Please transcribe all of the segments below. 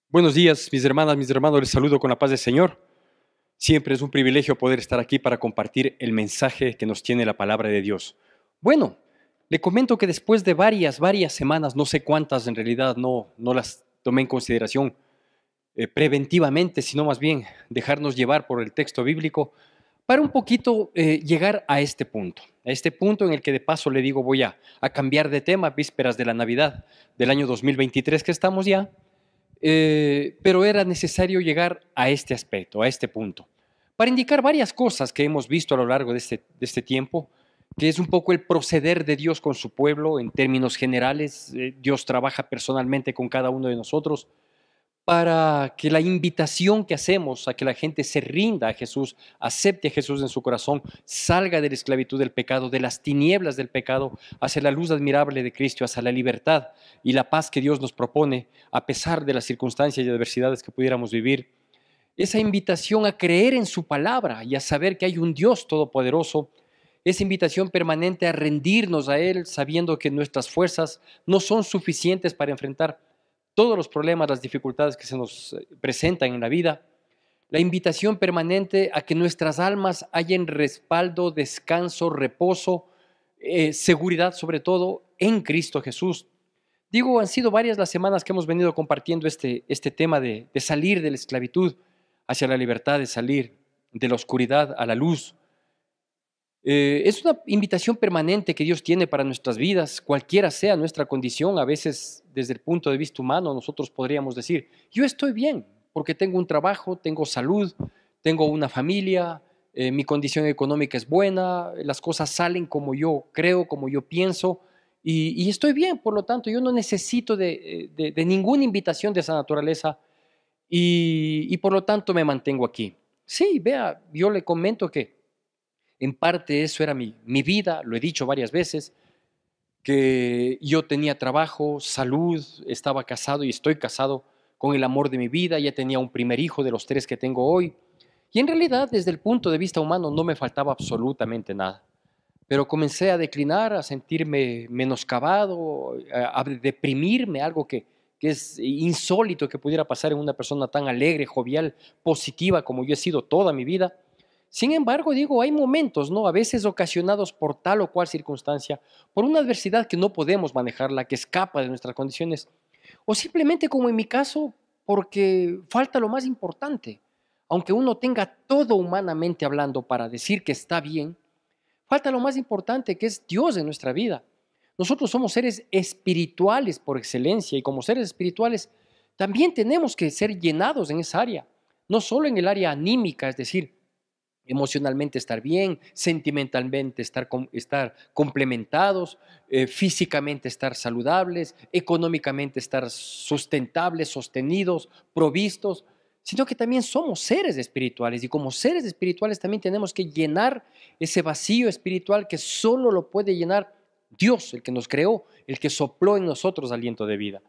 Buenos días, mis hermanas, mis hermanos, les saludo con la paz del Señor. Siempre es un privilegio poder estar aquí para compartir el mensaje que nos tiene la palabra de Dios. Bueno, le comento que después de varias semanas, no sé cuántas en realidad, no las tomé en consideración preventivamente, sino más bien dejarnos llevar por el texto bíblico para un poquito llegar a este punto en el que de paso le digo voy a cambiar de tema, vísperas de la Navidad del año 2023 que estamos ya. Pero era necesario llegar a este aspecto, a este punto, para indicar varias cosas que hemos visto a lo largo de este tiempo, que es un poco el proceder de Dios con su pueblo en términos generales. Dios trabaja personalmente con cada uno de nosotros para que la invitación que hacemos a que la gente se rinda a Jesús, acepte a Jesús en su corazón, salga de la esclavitud del pecado, de las tinieblas del pecado, hacia la luz admirable de Cristo, hacia la libertad y la paz que Dios nos propone, a pesar de las circunstancias y adversidades que pudiéramos vivir. Esa invitación a creer en su palabra y a saber que hay un Dios todopoderoso, esa invitación permanente a rendirnos a Él, sabiendo que nuestras fuerzas no son suficientes para enfrentar todos los problemas, las dificultades que se nos presentan en la vida, la invitación permanente a que nuestras almas hallen respaldo, descanso, reposo, seguridad sobre todo en Cristo Jesús. Digo, han sido varias las semanas que hemos venido compartiendo este tema de salir de la esclavitud hacia la libertad, de salir de la oscuridad a la luz. Es una invitación permanente que Dios tiene para nuestras vidas, cualquiera sea nuestra condición. A veces, desde el punto de vista humano, nosotros podríamos decir, yo estoy bien, porque tengo un trabajo, tengo salud, tengo una familia, mi condición económica es buena, las cosas salen como yo creo, como yo pienso, y estoy bien. Por lo tanto, yo no necesito de ninguna invitación de esa naturaleza, y por lo tanto me mantengo aquí. Sí, vea, yo le comento que en parte eso era mi vida, lo he dicho varias veces, que yo tenía trabajo, salud, estaba casado y estoy casado con el amor de mi vida, ya tenía un primer hijo de los 3 que tengo hoy. Y en realidad, desde el punto de vista humano, no me faltaba absolutamente nada. Pero comencé a declinar, a sentirme menoscabado, a deprimirme, algo que es insólito que pudiera pasar en una persona tan alegre, jovial, positiva como yo he sido toda mi vida. Sin embargo, digo, hay momentos, ¿no? A veces ocasionados por tal o cual circunstancia, por una adversidad que no podemos manejarla, que escapa de nuestras condiciones, o simplemente, como en mi caso, porque falta lo más importante. Aunque uno tenga todo humanamente hablando para decir que está bien, falta lo más importante, que es Dios en nuestra vida. Nosotros somos seres espirituales por excelencia, y como seres espirituales también tenemos que ser llenados en esa área, no solo en el área anímica, es decir, emocionalmente estar bien, sentimentalmente estar complementados, físicamente estar saludables, económicamente estar sustentables, sostenidos, provistos, sino que también somos seres espirituales, y como seres espirituales también tenemos que llenar ese vacío espiritual que solo lo puede llenar Dios, el que nos creó, el que sopló en nosotros aliento de vida.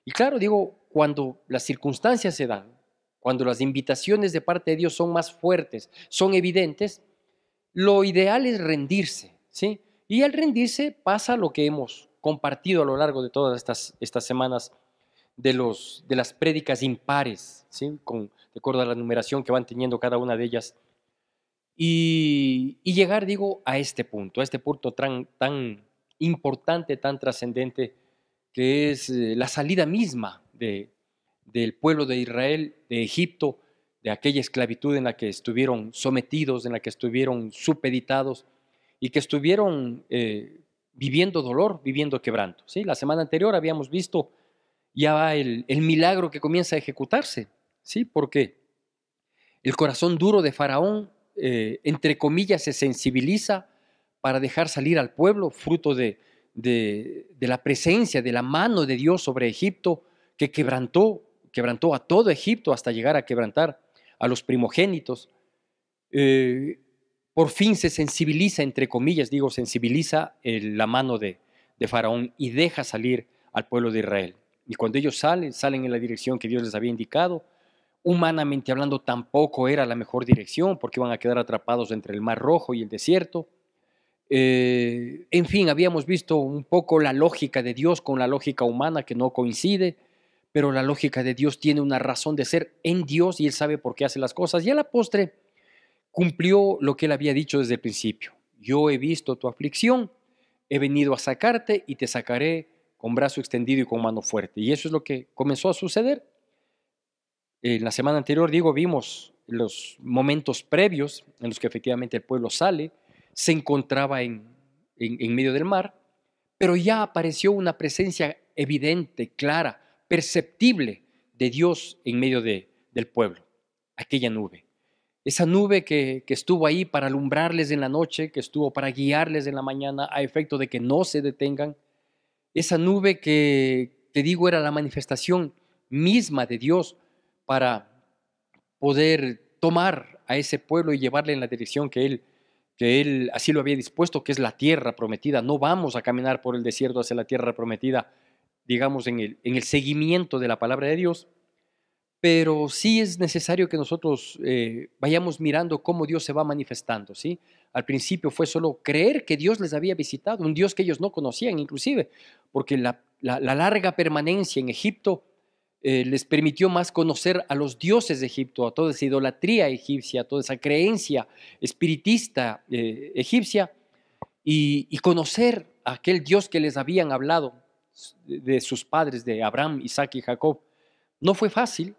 Y claro, digo, cuando las circunstancias se dan, cuando las invitaciones de parte de Dios son más fuertes, son evidentes, lo ideal es rendirse, ¿sí? Y al rendirse pasa lo que hemos compartido a lo largo de todas estas semanas de las prédicas impares, ¿sí? De acuerdo a la numeración que van teniendo cada una de ellas. Y llegar, digo, a este punto tan importante, tan trascendente, que es la salida misma del pueblo de Israel, de Egipto, de aquella esclavitud en la que estuvieron sometidos, en la que estuvieron supeditados y que estuvieron viviendo dolor, viviendo quebranto. ¿Sí? La semana anterior habíamos visto ya el milagro que comienza a ejecutarse, ¿sí? Porque el corazón duro de Faraón, entre comillas, se sensibiliza para dejar salir al pueblo, fruto de la presencia, de la mano de Dios sobre Egipto, que quebrantó a todo Egipto hasta llegar a quebrantar a los primogénitos. Por fin se sensibiliza, entre comillas, digo, sensibiliza la mano de Faraón y deja salir al pueblo de Israel. Y cuando ellos salen en la dirección que Dios les había indicado. Humanamente hablando, tampoco era la mejor dirección, porque iban a quedar atrapados entre el Mar Rojo y el desierto. En fin, habíamos visto un poco la lógica de Dios con la lógica humana que no coincide, pero la lógica de Dios tiene una razón de ser en Dios y Él sabe por qué hace las cosas. Y a la postre cumplió lo que Él había dicho desde el principio. Yo he visto tu aflicción, he venido a sacarte y te sacaré con brazo extendido y con mano fuerte. Y eso es lo que comenzó a suceder. En la semana anterior, digo, vimos los momentos previos en los que efectivamente el pueblo sale, se encontraba en medio del mar, pero ya apareció una presencia evidente, clara, perceptible de Dios en medio del pueblo, aquella nube. Esa nube que estuvo ahí para alumbrarles en la noche, que estuvo para guiarles en la mañana a efecto de que no se detengan. Esa nube que, te digo, era la manifestación misma de Dios para poder tomar a ese pueblo y llevarle en la dirección que él así lo había dispuesto, que es la tierra prometida. No vamos a caminar por el desierto hacia la tierra prometida, digamos, en el seguimiento de la palabra de Dios, pero sí es necesario que nosotros vayamos mirando cómo Dios se va manifestando, ¿sí? Al principio fue solo creer que Dios les había visitado, un Dios que ellos no conocían inclusive, porque la larga permanencia en Egipto les permitió más conocer a los dioses de Egipto, a toda esa idolatría egipcia, a toda esa creencia espiritista egipcia, y conocer a aquel Dios que les habían hablado de sus padres, de Abraham, Isaac y Jacob. No fue fácil.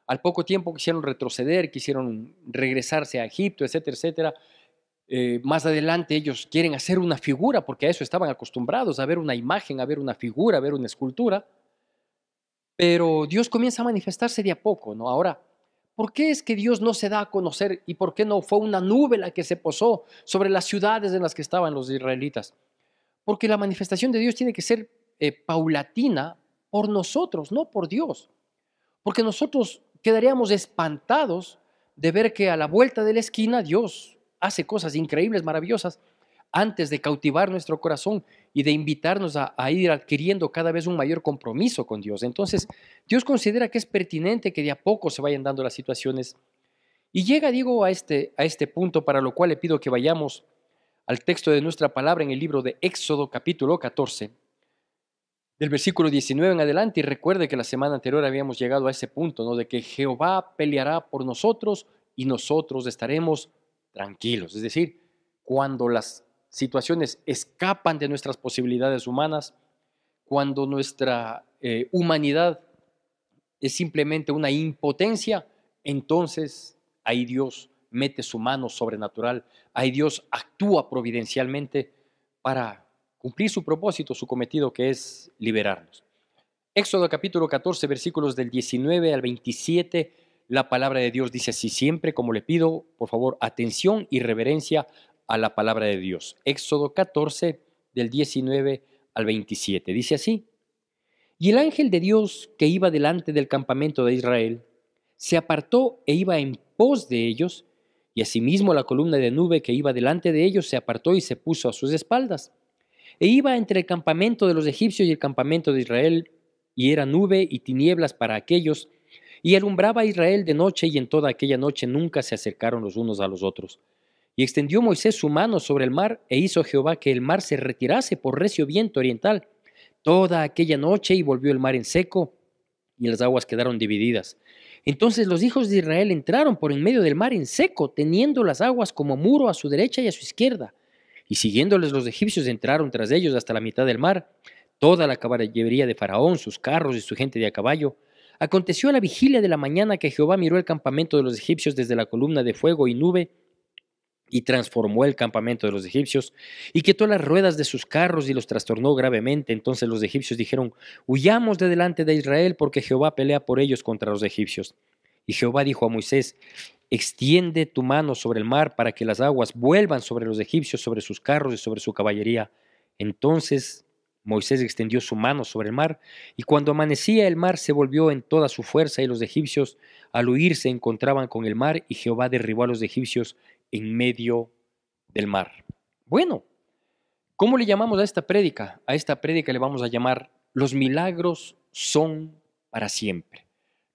Al poco tiempo quisieron retroceder, quisieron regresarse a Egipto, etcétera, etcétera. Más adelante ellos quieren hacer una figura, porque a eso estaban acostumbrados, a ver una imagen, a ver una figura, a ver una escultura. Pero Dios comienza a manifestarse de a poco, ¿no? Ahora, ¿por qué es que Dios no se da a conocer y por qué no fue una nube la que se posó sobre las ciudades en las que estaban los israelitas? Porque la manifestación de Dios tiene que ser paulatina por nosotros, no por Dios. Porque nosotros quedaríamos espantados de ver que a la vuelta de la esquina Dios hace cosas increíbles, maravillosas, antes de cautivar nuestro corazón y de invitarnos a ir adquiriendo cada vez un mayor compromiso con Dios. Entonces, Dios considera que es pertinente que de a poco se vayan dando las situaciones. Y llega, digo, a este punto, para lo cual le pido que vayamos al texto de nuestra palabra en el libro de Éxodo capítulo 14, del versículo 19 en adelante. Y recuerde que la semana anterior habíamos llegado a ese punto, ¿no? De que Jehová peleará por nosotros y nosotros estaremos tranquilos. Es decir, cuando las situaciones escapan de nuestras posibilidades humanas, cuando nuestra humanidad es simplemente una impotencia, entonces ahí Dios mete su mano sobrenatural, ahí Dios actúa providencialmente para cumplir su propósito, su cometido, que es liberarnos. Éxodo capítulo 14, versículos del 19 al 27, la palabra de Dios dice así: siempre, como le pido, por favor, atención y reverencia a la palabra de Dios. Éxodo 14, del 19 al 27, dice así: y el ángel de Dios que iba delante del campamento de Israel se apartó e iba en pos de ellos, y asimismo la columna de nube que iba delante de ellos se apartó y se puso a sus espaldas. E iba entre el campamento de los egipcios y el campamento de Israel, y era nube y tinieblas para aquellos, y alumbraba a Israel de noche, y en toda aquella noche nunca se acercaron los unos a los otros. Y extendió Moisés su mano sobre el mar, e hizo Jehová que el mar se retirase por recio viento oriental toda aquella noche, y volvió el mar en seco, y las aguas quedaron divididas. Entonces los hijos de Israel entraron por en medio del mar en seco, teniendo las aguas como muro a su derecha y a su izquierda. Y siguiéndoles los egipcios entraron tras ellos hasta la mitad del mar, toda la caballería de Faraón, sus carros y su gente de a caballo. Aconteció a la vigilia de la mañana que Jehová miró el campamento de los egipcios desde la columna de fuego y nube, y transformó el campamento de los egipcios, y quitó las ruedas de sus carros y los trastornó gravemente. Entonces los egipcios dijeron: huyamos de delante de Israel, porque Jehová pelea por ellos contra los egipcios. Y Jehová dijo a Moisés: extiende tu mano sobre el mar, para que las aguas vuelvan sobre los egipcios, sobre sus carros y sobre su caballería. Entonces Moisés extendió su mano sobre el mar, y cuando amanecía el mar se volvió en toda su fuerza, y los egipcios al huir se encontraban con el mar, y Jehová derribó a los egipcios en medio del mar. Bueno, ¿cómo le llamamos a esta prédica? A esta prédica le vamos a llamar: los milagros son para siempre.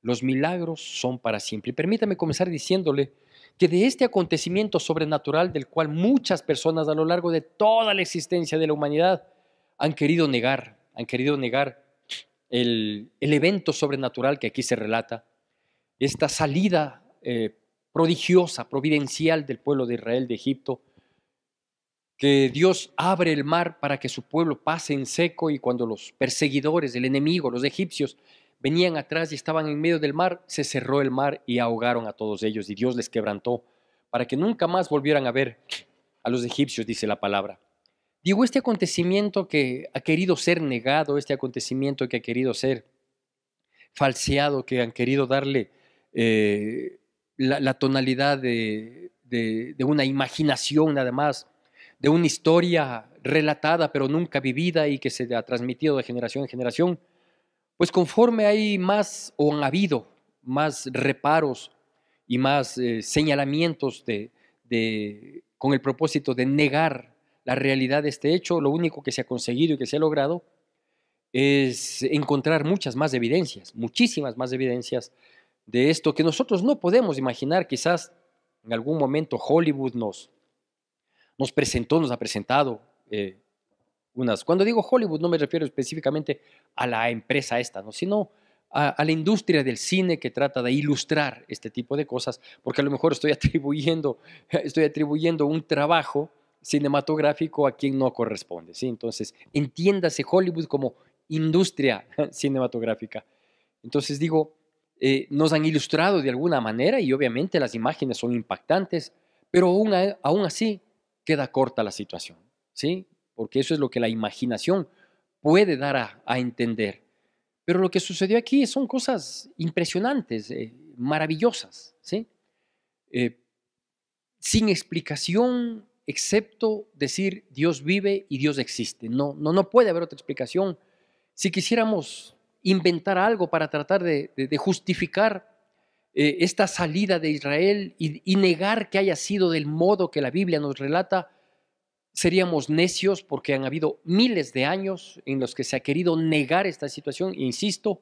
Los milagros son para siempre. Y permítame comenzar diciéndole que de este acontecimiento sobrenatural del cual muchas personas a lo largo de toda la existencia de la humanidad han querido negar el evento sobrenatural que aquí se relata, esta salida prodigiosa, providencial del pueblo de Israel de Egipto, que Dios abre el mar para que su pueblo pase en seco, y cuando los perseguidores, el enemigo, los egipcios, venían atrás y estaban en medio del mar, se cerró el mar y ahogaron a todos ellos, y Dios les quebrantó para que nunca más volvieran a ver a los egipcios, dice la palabra. Digo, este acontecimiento que ha querido ser negado, este acontecimiento que ha querido ser falseado, que han querido darle la tonalidad de una imaginación nada más, de una historia relatada pero nunca vivida y que se ha transmitido de generación en generación, pues conforme hay más o han habido más reparos y más señalamientos con el propósito de negar la realidad de este hecho, lo único que se ha conseguido y que se ha logrado es encontrar muchas más evidencias, muchísimas más evidencias de esto que nosotros no podemos imaginar. Quizás en algún momento Hollywood nos ha presentado cuando digo Hollywood no me refiero específicamente a la empresa esta, ¿no? Sino a la industria del cine que trata de ilustrar este tipo de cosas, porque a lo mejor estoy atribuyendo un trabajo cinematográfico a quien no corresponde, ¿sí? Entonces, entiéndase Hollywood como industria cinematográfica. Entonces digo, nos han ilustrado de alguna manera y obviamente las imágenes son impactantes, pero aún así queda corta la situación, ¿sí? Porque eso es lo que la imaginación puede dar a entender. Pero lo que sucedió aquí son cosas impresionantes, maravillosas, ¿sí? Sin explicación, excepto decir Dios vive y Dios existe. No puede haber otra explicación. Si quisiéramos inventar algo para tratar de justificar esta salida de Israel y negar que haya sido del modo que la Biblia nos relata, seríamos necios, porque han habido miles de años en los que se ha querido negar esta situación. Insisto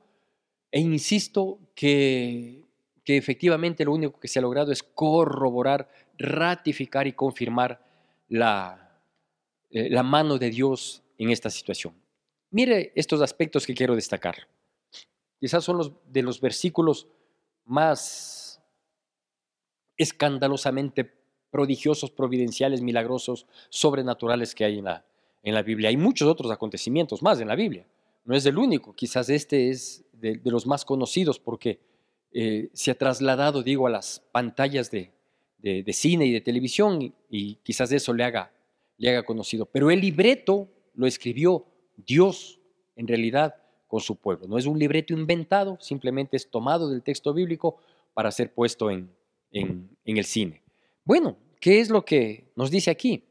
que efectivamente lo único que se ha logrado es corroborar, ratificar y confirmar la mano de Dios en esta situación. Mire estos aspectos que quiero destacar. Quizás son de los versículos más escandalosamente prodigiosos, providenciales, milagrosos, sobrenaturales que hay en la Biblia. Hay muchos otros acontecimientos más en la Biblia. No es el único. Quizás este es de los más conocidos porque se ha trasladado, digo, a las pantallas de cine y de televisión, y quizás eso le haga conocido. Pero el libreto lo escribió Dios, en realidad, con su pueblo. No es un libreto inventado, simplemente es tomado del texto bíblico para ser puesto en el cine. Bueno, ¿qué es lo que nos dice aquí?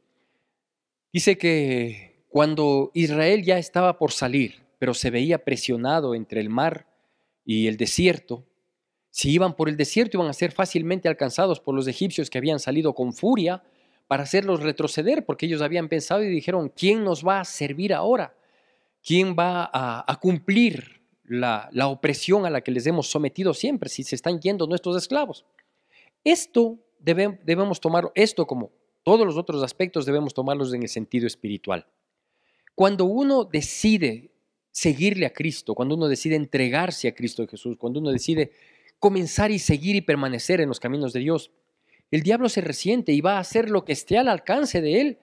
Dice que cuando Israel ya estaba por salir, pero se veía presionado entre el mar y el desierto, si iban por el desierto iban a ser fácilmente alcanzados por los egipcios, que habían salido con furia para hacerlos retroceder, porque ellos habían pensado y dijeron, ¿quién nos va a servir ahora? ¿Quién va a cumplir la opresión a la que les hemos sometido siempre si se están yendo nuestros esclavos? Esto debemos tomar, esto como todos los otros aspectos debemos tomarlos en el sentido espiritual. Cuando uno decide seguirle a Cristo, cuando uno decide entregarse a Cristo Jesús, cuando uno decide comenzar y seguir y permanecer en los caminos de Dios, el diablo se resiente y va a hacer lo que esté al alcance de él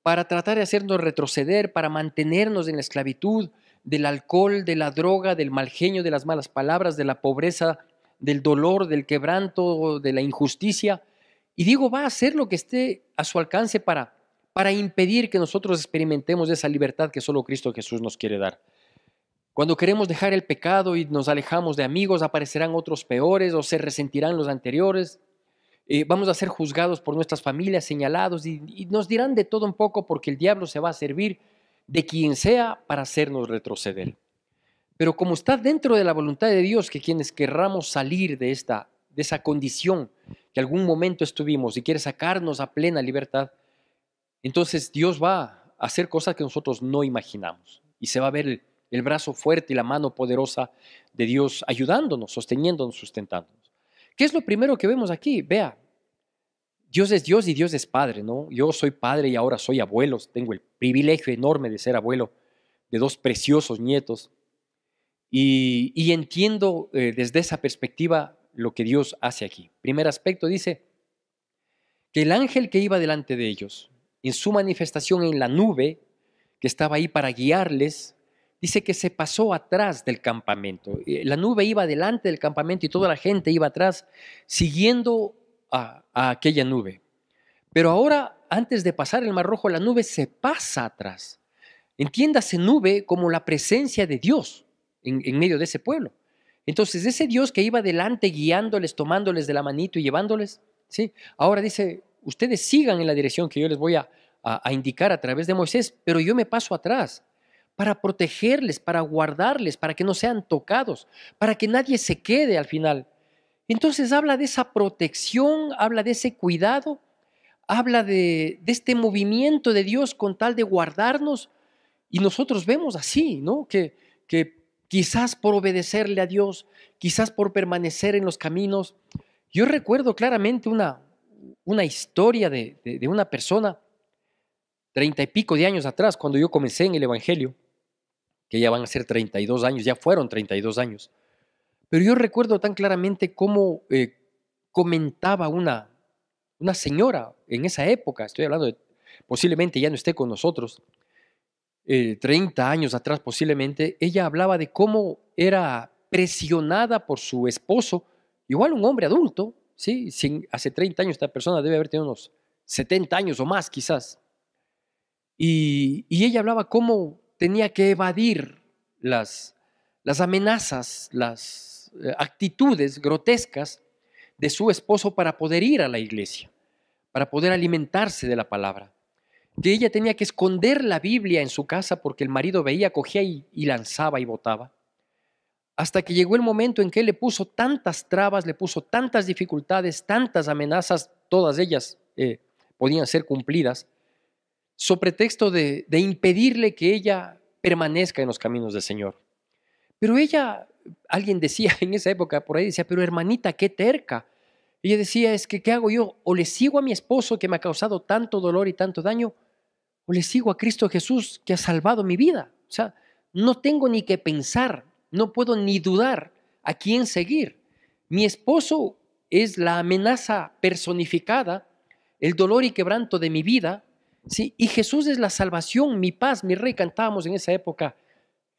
para tratar de hacernos retroceder, para mantenernos en la esclavitud del alcohol, de la droga, del mal genio, de las malas palabras, de la pobreza, del dolor, del quebranto, de la injusticia. Y digo, va a hacer lo que esté a su alcance para impedir que nosotros experimentemos esa libertad que solo Cristo Jesús nos quiere dar. Cuando queremos dejar el pecado y nos alejamos de amigos, aparecerán otros peores o se resentirán los anteriores. Vamos a ser juzgados por nuestras familias, señalados, y nos dirán de todo un poco, porque el diablo se va a servir de quien sea para hacernos retroceder. Pero como está dentro de la voluntad de Dios que quienes querramos salir de esa condición que algún momento estuvimos y quiere sacarnos a plena libertad, entonces Dios va a hacer cosas que nosotros no imaginamos, y se va a ver el brazo fuerte y la mano poderosa de Dios ayudándonos, sosteniéndonos, sustentándonos. ¿Qué es lo primero que vemos aquí? Vea, Dios es Dios y Dios es Padre, ¿no? Yo soy padre y ahora soy abuelo. Tengo el privilegio enorme de ser abuelo de dos preciosos nietos. Y entiendo desde esa perspectiva lo que Dios hace aquí. Primer aspecto dice que el ángel que iba delante de ellos, en su manifestación en la nube, que estaba ahí para guiarles, dice que se pasó atrás del campamento. La nube iba delante del campamento y toda la gente iba atrás siguiendo a aquella nube. Pero ahora, antes de pasar el Mar Rojo, la nube se pasa atrás. Entiéndase nube como la presencia de Dios en medio de ese pueblo. Entonces, ese Dios que iba delante guiándoles, tomándoles de la manito y llevándoles, ¿sí? Ahora dice, ustedes sigan en la dirección que yo les voy a indicar a través de Moisés, pero yo me paso atrás para protegerles, para guardarles, para que no sean tocados, para que nadie se quede al final. Entonces habla de esa protección, habla de ese cuidado, habla de este movimiento de Dios con tal de guardarnos. Y nosotros vemos así, ¿no? Que quizás por obedecerle a Dios, quizás por permanecer en los caminos. Yo recuerdo claramente una historia de una persona, 30 y pico de años atrás, cuando yo comencé en el Evangelio, que ya van a ser 32 años, ya fueron 32 años. Pero yo recuerdo tan claramente cómo comentaba una señora en esa época, estoy hablando de, posiblemente ya no esté con nosotros, 30 años atrás posiblemente, ella hablaba de cómo era presionada por su esposo, igual un hombre adulto, ¿sí? Hace 30 años esta persona debe haber tenido unos 70 años o más quizás. Y ella hablaba cómo tenía que evadir las amenazas, las actitudes grotescas de su esposo para poder ir a la iglesia, para poder alimentarse de la palabra. Que ella tenía que esconder la Biblia en su casa porque el marido veía, cogía y lanzaba y botaba. Hasta que llegó el momento en que él le puso tantas trabas, le puso tantas dificultades, tantas amenazas, todas ellas podían ser cumplidas, sobre pretexto de impedirle que ella permanezca en los caminos del Señor. Pero ella, alguien decía en esa época por ahí, decía, pero hermanita, qué terca. Ella decía, es que, ¿qué hago yo? O le sigo a mi esposo que me ha causado tanto dolor y tanto daño, o le sigo a Cristo Jesús que ha salvado mi vida. O sea, no tengo ni que pensar, no puedo ni dudar a quién seguir. Mi esposo es la amenaza personificada, el dolor y quebranto de mi vida, ¿sí? Y Jesús es la salvación, mi paz, mi rey. Cantábamos en esa época,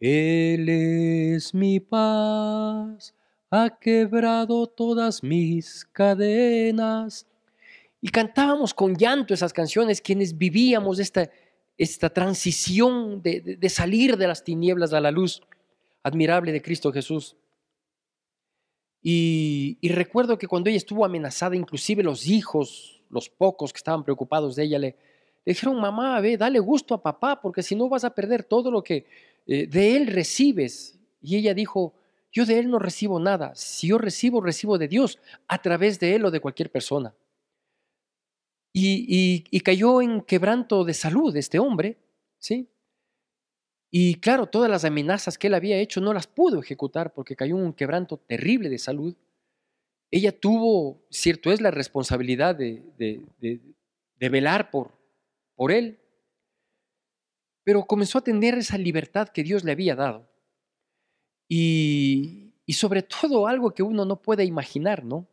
Él es mi paz, ha quebrado todas mis cadenas. Y cantábamos con llanto esas canciones, quienes vivíamos esta transición de salir de las tinieblas a la luz admirable de Cristo Jesús. Y recuerdo que cuando ella estuvo amenazada, inclusive los hijos, los pocos que estaban preocupados de ella, le dijeron, mamá, ve, dale gusto a papá, porque si no vas a perder todo lo que de él recibes. Y ella dijo, yo de él no recibo nada. Si yo recibo, recibo de Dios a través de él o de cualquier persona. Y cayó en quebranto de salud este hombre, ¿sí? Y claro, todas las amenazas que él había hecho no las pudo ejecutar porque cayó en un quebranto terrible de salud. Ella tuvo, cierto es, la responsabilidad de velar por él, pero comenzó a tener esa libertad que Dios le había dado. Y sobre todo algo que uno no puede imaginar, ¿no?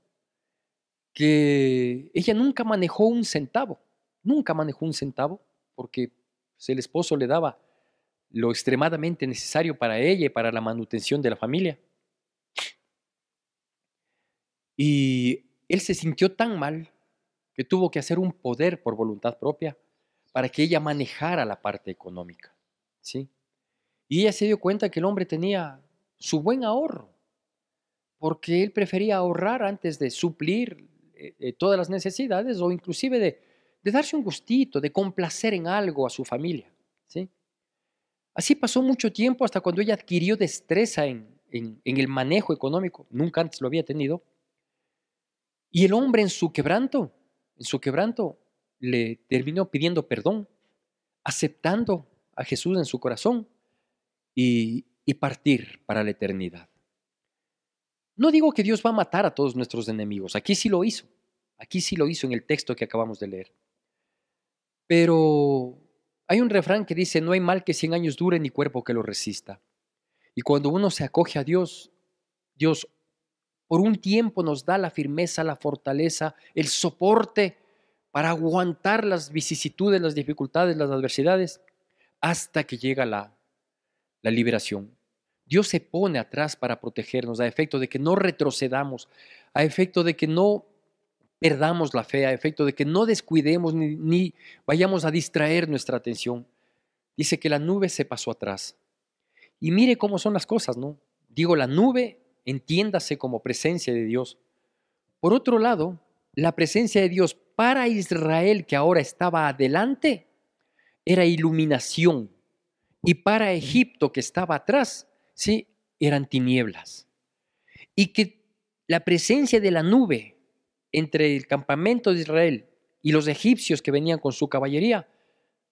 Que ella nunca manejó un centavo, porque pues, el esposo le daba lo extremadamente necesario para ella y para la manutención de la familia. Y él se sintió tan mal que tuvo que hacer un poder por voluntad propia para que ella manejara la parte económica, ¿sí? Y ella se dio cuenta que el hombre tenía su buen ahorro, porque él prefería ahorrar antes de suplir todas las necesidades o inclusive de darse un gustito, de complacer en algo a su familia, ¿sí? Así pasó mucho tiempo hasta cuando ella adquirió destreza en el manejo económico, nunca antes lo había tenido, y el hombre en su quebranto, le terminó pidiendo perdón, aceptando a Jesús en su corazón y partir para la eternidad. No digo que Dios va a matar a todos nuestros enemigos, aquí sí lo hizo, Aquí sí lo hizo en el texto que acabamos de leer. Pero hay un refrán que dice, no hay mal que 100 años dure ni cuerpo que lo resista. Y cuando uno se acoge a Dios, Dios por un tiempo nos da la firmeza, la fortaleza, el soporte para aguantar las vicisitudes, las dificultades, las adversidades, hasta que llega la liberación. Dios se pone atrás para protegernos, a efecto de que no retrocedamos, a efecto de que no perdamos la fe, a efecto de que no descuidemos ni vayamos a distraer nuestra atención. Dice que la nube se pasó atrás. Y mire cómo son las cosas, ¿no? Digo, la nube, entiéndase como presencia de Dios. Por otro lado, la presencia de Dios para Israel, que ahora estaba adelante, era iluminación. Y para Egipto, que estaba atrás, sí, eran tinieblas. Y que la presencia de la nube entre el campamento de Israel y los egipcios que venían con su caballería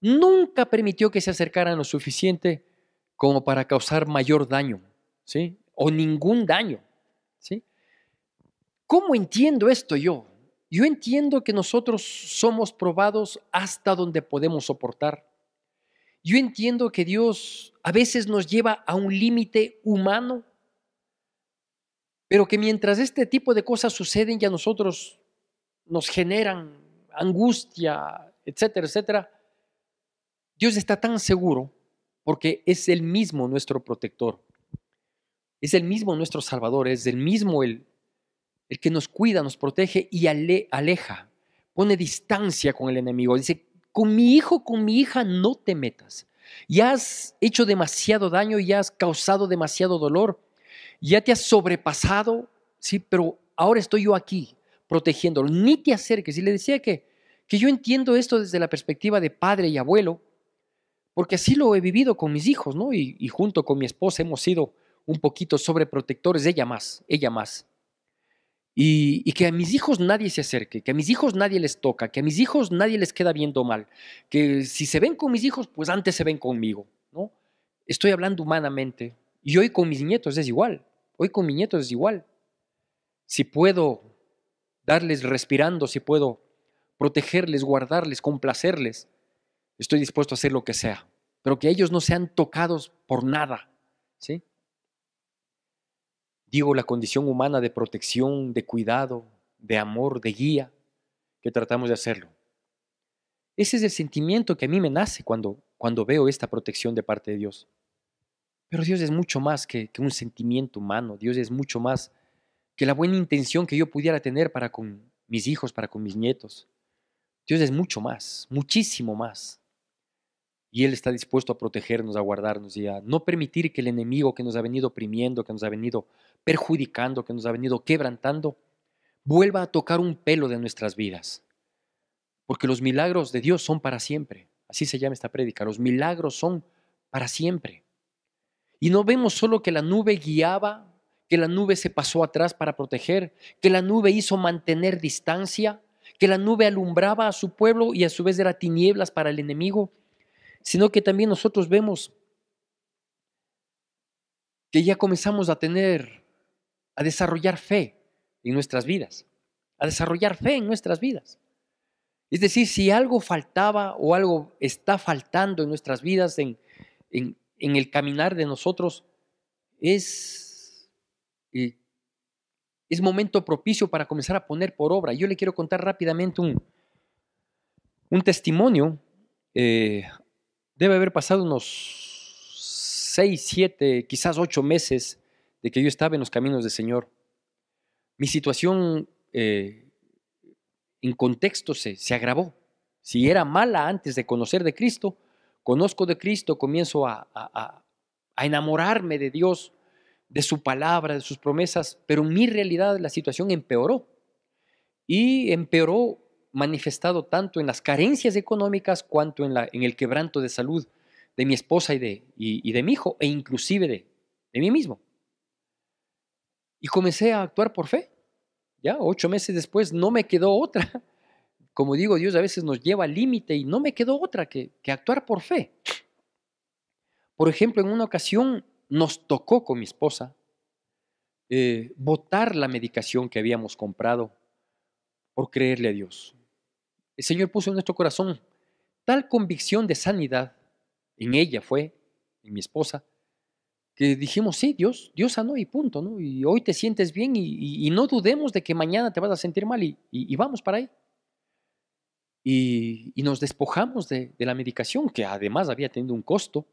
nunca permitió que se acercaran lo suficiente como para causar mayor daño, ¿sí? O ningún daño, ¿sí? ¿Cómo entiendo esto yo? Yo entiendo que nosotros somos probados hasta donde podemos soportar. Yo entiendo que Dios a veces nos lleva a un límite humano, pero que mientras este tipo de cosas suceden y a nosotros nos generan angustia, etcétera, etcétera, Dios está tan seguro porque es el mismo nuestro protector, es el mismo nuestro salvador, es el mismo el que nos cuida, nos protege y aleja, pone distancia con el enemigo. Dice, con mi hijo, con mi hija no te metas. Ya has hecho demasiado daño, ya has causado demasiado dolor, ya te has sobrepasado, sí, pero ahora estoy yo aquí protegiéndolo. Ni te acerques. Y le decía que yo entiendo esto desde la perspectiva de padre y abuelo, porque así lo he vivido con mis hijos, ¿no? Y junto con mi esposa hemos sido un poquito sobreprotectores, ella más, ella más. Y que a mis hijos nadie se acerque, que a mis hijos nadie les toca, que a mis hijos nadie les queda viendo mal, que si se ven con mis hijos, pues antes se ven conmigo, ¿no? Estoy hablando humanamente. Y hoy con mis nietos es igual, hoy con mis nietos es igual. Si puedo darles respirando, si puedo protegerles, guardarles, complacerles, estoy dispuesto a hacer lo que sea, pero que ellos no sean tocados por nada, ¿sí? Digo, la condición humana de protección, de cuidado, de amor, de guía, que tratamos de hacerlo. Ese es el sentimiento que a mí me nace cuando veo esta protección de parte de Dios. Pero Dios es mucho más que un sentimiento humano. Dios es mucho más que la buena intención que yo pudiera tener para con mis hijos, para con mis nietos. Dios es mucho más, muchísimo más. Y Él está dispuesto a protegernos, a guardarnos y a no permitir que el enemigo que nos ha venido oprimiendo, que nos ha venido perjudicando, que nos ha venido quebrantando, vuelva a tocar un pelo de nuestras vidas. Porque los milagros de Dios son para siempre. Así se llama esta prédica. Los milagros son para siempre. Y no vemos solo que la nube guiaba, que la nube se pasó atrás para proteger, que la nube hizo mantener distancia, que la nube alumbraba a su pueblo y a su vez era tinieblas para el enemigo, sino que también nosotros vemos que ya comenzamos a desarrollar fe en nuestras vidas, a desarrollar fe en nuestras vidas. Es decir, si algo faltaba o algo está faltando en nuestras vidas, en el caminar de nosotros, es, eh, es momento propicio para comenzar a poner por obra. Yo le quiero contar rápidamente un testimonio. Debe haber pasado unos 6, 7, quizás 8 meses de que yo estaba en los caminos del Señor. Mi situación en contexto se agravó. Si era mala antes de conocer de Cristo, conozco de Cristo, comienzo a enamorarme de Dios, de su palabra, de sus promesas, pero en mi realidad la situación empeoró. Y empeoró manifestado tanto en las carencias económicas cuanto en el quebranto de salud de mi esposa y de mi hijo, e inclusive de mí mismo. Y comencé a actuar por fe. Ya 8 meses después no me quedó otra. Como digo, Dios a veces nos lleva al límite y no me quedó otra que actuar por fe. Por ejemplo, en una ocasión nos tocó con mi esposa botar la medicación que habíamos comprado por creerle a Dios. El Señor puso en nuestro corazón tal convicción de sanidad, en ella fue, en mi esposa, que dijimos, sí, Dios sanó y punto, ¿no? Y hoy te sientes bien y no dudemos de que mañana te vas a sentir mal y vamos para ahí. Y nos despojamos de la medicación, que además había tenido un costo,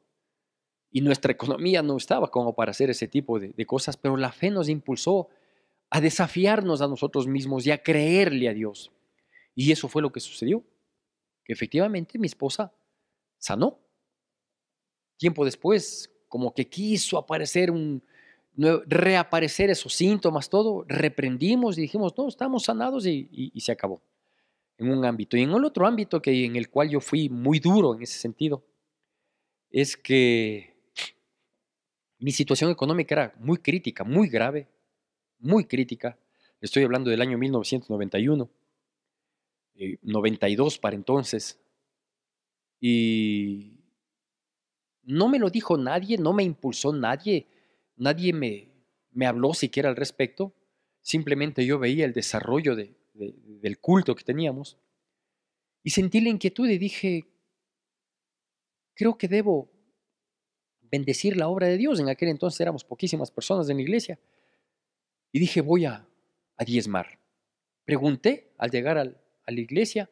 y nuestra economía no estaba como para hacer ese tipo de cosas, pero la fe nos impulsó a desafiarnos a nosotros mismos y a creerle a Dios. Y eso fue lo que sucedió, que efectivamente mi esposa sanó. Tiempo después, como que quiso aparecer reaparecer esos síntomas, todo, reprendimos y dijimos, no, estamos sanados y se acabó en un ámbito. Y en el otro ámbito en el cual yo fui muy duro en ese sentido, es que mi situación económica era muy crítica, muy grave, muy crítica. Estoy hablando del año 1991, 92 para entonces. Y no me lo dijo nadie, no me impulsó nadie, nadie me habló siquiera al respecto. Simplemente yo veía el desarrollo del culto que teníamos y sentí la inquietud y dije, creo que debo bendecir la obra de Dios. En aquel entonces éramos poquísimas personas en la iglesia. Y dije, voy a diezmar. Pregunté al llegar a la iglesia,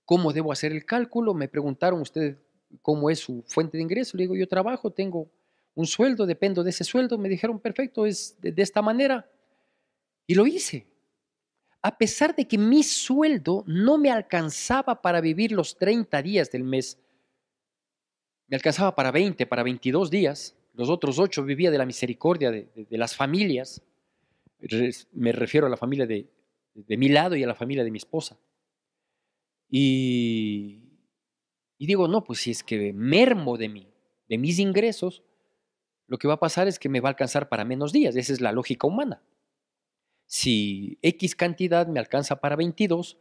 ¿cómo debo hacer el cálculo? Me preguntaron, ¿usted cómo es su fuente de ingreso? Le digo, yo trabajo, tengo un sueldo, dependo de ese sueldo. Me dijeron, perfecto, es de esta manera. Y lo hice. A pesar de que mi sueldo no me alcanzaba para vivir los 30 días del mes, me alcanzaba para 20, para 22 días. Los otros 8 vivía de la misericordia de las familias. Me refiero a la familia de mi lado y a la familia de mi esposa. Y, y digo, no, pues si es que mermo de mis ingresos, lo que va a pasar es que me va a alcanzar para menos días. Esa es la lógica humana. Si X cantidad me alcanza para 22,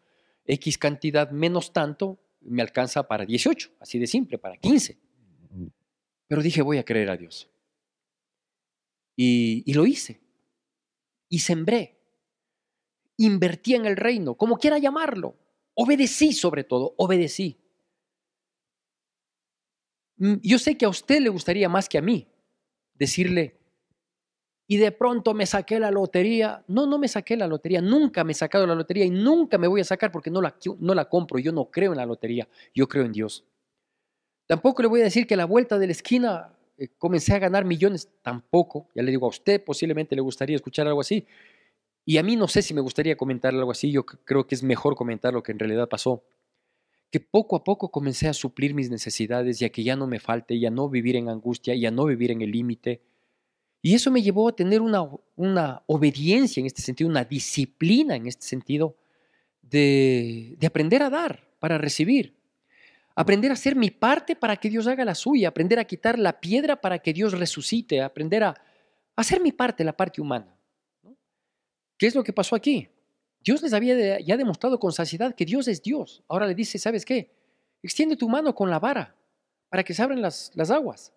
X cantidad menos tanto me alcanza para 18, así de simple, para 15. Pero dije, voy a creer a Dios. Y lo hice. Y sembré. Invertí en el reino, como quiera llamarlo. Obedecí sobre todo, obedecí. Yo sé que a usted le gustaría más que a mí decirle, y de pronto me saqué la lotería. No, no me saqué la lotería, nunca me he sacado la lotería y nunca me voy a sacar porque no la compro. Yo no creo en la lotería, yo creo en Dios. Tampoco le voy a decir que a la vuelta de la esquina comencé a ganar millones, tampoco. Ya le digo, a usted posiblemente le gustaría escuchar algo así. Y a mí no sé si me gustaría comentar algo así, yo creo que es mejor comentar lo que en realidad pasó. Que poco a poco comencé a suplir mis necesidades y a que ya no me falte, ya no vivir en angustia, ya no vivir en el límite. Y eso me llevó a tener una obediencia en este sentido, una disciplina en este sentido, de aprender a dar para recibir, aprender a hacer mi parte para que Dios haga la suya, aprender a quitar la piedra para que Dios resucite, aprender a hacer mi parte, la parte humana, ¿no? ¿Qué es lo que pasó aquí? Dios les había ya demostrado con saciedad que Dios es Dios. Ahora le dice, ¿sabes qué? Extiende tu mano con la vara para que se abran las aguas.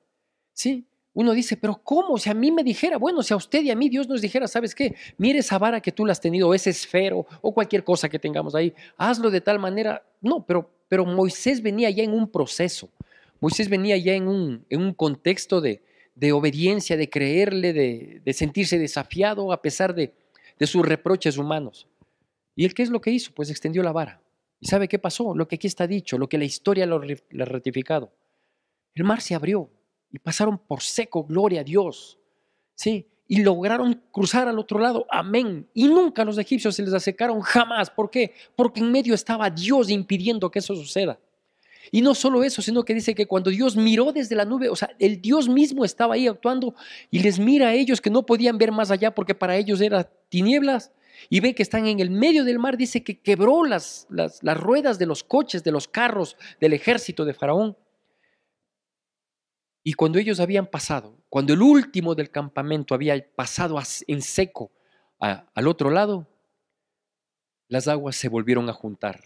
¿Sí? Uno dice, pero ¿cómo? Si a mí me dijera, bueno, si a usted y a mí Dios nos dijera, ¿sabes qué? Mire esa vara que tú la has tenido, o ese esfero, o cualquier cosa que tengamos ahí, hazlo de tal manera. No, pero Moisés venía ya en un proceso. Moisés venía ya en un contexto de obediencia, de creerle, de sentirse desafiado a pesar de sus reproches humanos. ¿Y él qué es lo que hizo? Pues extendió la vara. ¿Y sabe qué pasó? Lo que aquí está dicho, lo que la historia lo ha ratificado. El mar se abrió y pasaron por seco, gloria a Dios. ¿Sí? Y lograron cruzar al otro lado, amén. Y nunca los egipcios se les acercaron, jamás. ¿Por qué? Porque en medio estaba Dios impidiendo que eso suceda. Y no solo eso, sino que dice que cuando Dios miró desde la nube, o sea, el Dios mismo estaba ahí actuando y les mira a ellos que no podían ver más allá porque para ellos era tinieblas, y ve que están en el medio del mar. Dice que quebró las ruedas de los coches, de los carros, del ejército de Faraón. Y cuando ellos habían pasado, cuando el último del campamento había pasado en seco al otro lado, las aguas se volvieron a juntar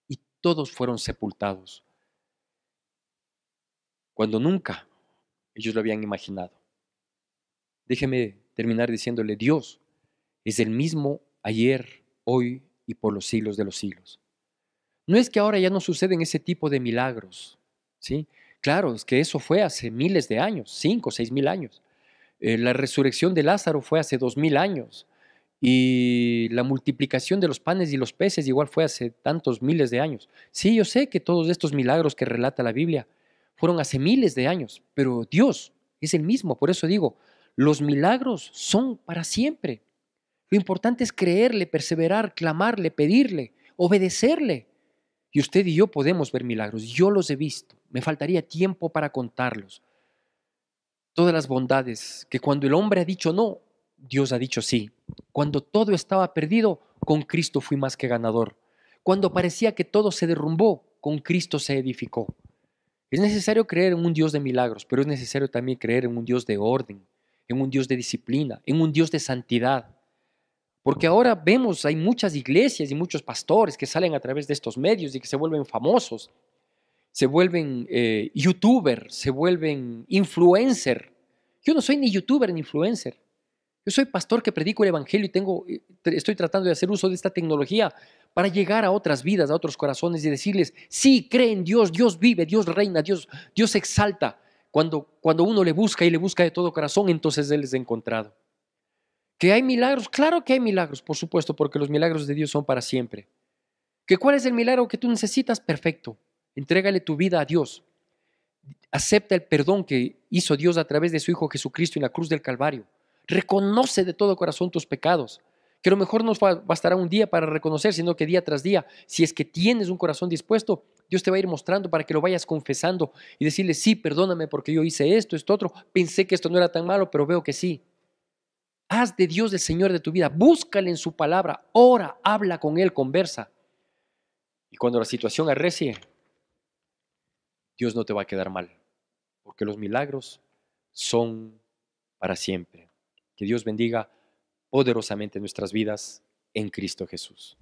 y todos fueron sepultados, cuando nunca ellos lo habían imaginado. Déjeme terminar diciéndole, Dios es el mismo ayer, hoy y por los siglos de los siglos. No es que ahora ya no suceden ese tipo de milagros, ¿sí? Claro, es que eso fue hace miles de años, 5 o 6 mil años. La resurrección de Lázaro fue hace 2000 años. Y la multiplicación de los panes y los peces igual fue hace tantos miles de años. Sí, yo sé que todos estos milagros que relata la Biblia fueron hace miles de años, pero Dios es el mismo. Por eso digo, los milagros son para siempre. Lo importante es creerle, perseverar, clamarle, pedirle, obedecerle. Y usted y yo podemos ver milagros. Yo los he visto. Me faltaría tiempo para contarlos. Todas las bondades que cuando el hombre ha dicho no, Dios ha dicho sí. Cuando todo estaba perdido, con Cristo fui más que ganador. Cuando parecía que todo se derrumbó, con Cristo se edificó. Es necesario creer en un Dios de milagros, pero es necesario también creer en un Dios de orden, en un Dios de disciplina, en un Dios de santidad. Porque ahora vemos, hay muchas iglesias y muchos pastores que salen a través de estos medios y que se vuelven famosos, se vuelven youtuber, se vuelven influencer. Yo no soy ni youtuber ni influencer. Yo soy pastor que predico el evangelio y estoy tratando de hacer uso de esta tecnología para llegar a otras vidas, a otros corazones y decirles, sí, cree en Dios, Dios vive, Dios reina, Dios exalta. Cuando uno le busca y le busca de todo corazón, entonces Él es encontrado. ¿Que hay milagros? Claro que hay milagros, por supuesto, porque los milagros de Dios son para siempre. ¿Que cuál es el milagro que tú necesitas? Perfecto. Entrégale tu vida a Dios. Acepta el perdón que hizo Dios a través de su Hijo Jesucristo en la cruz del Calvario. Reconoce de todo corazón tus pecados. Que a lo mejor no bastará un día para reconocer, sino que día tras día, si es que tienes un corazón dispuesto, Dios te va a ir mostrando para que lo vayas confesando y decirle, sí, perdóname porque yo hice esto, esto otro, pensé que esto no era tan malo, pero veo que sí. Haz de Dios el Señor de tu vida, búscale en su palabra, ora, habla con Él, conversa. Y cuando la situación arrecie, Dios no te va a quedar mal, porque los milagros son para siempre. Que Dios bendiga poderosamente nuestras vidas en Cristo Jesús.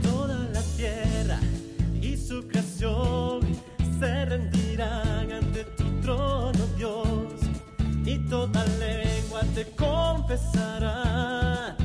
Toda la tierra y su creación se rendirán ante tu trono, Dios, y toda lengua te confesará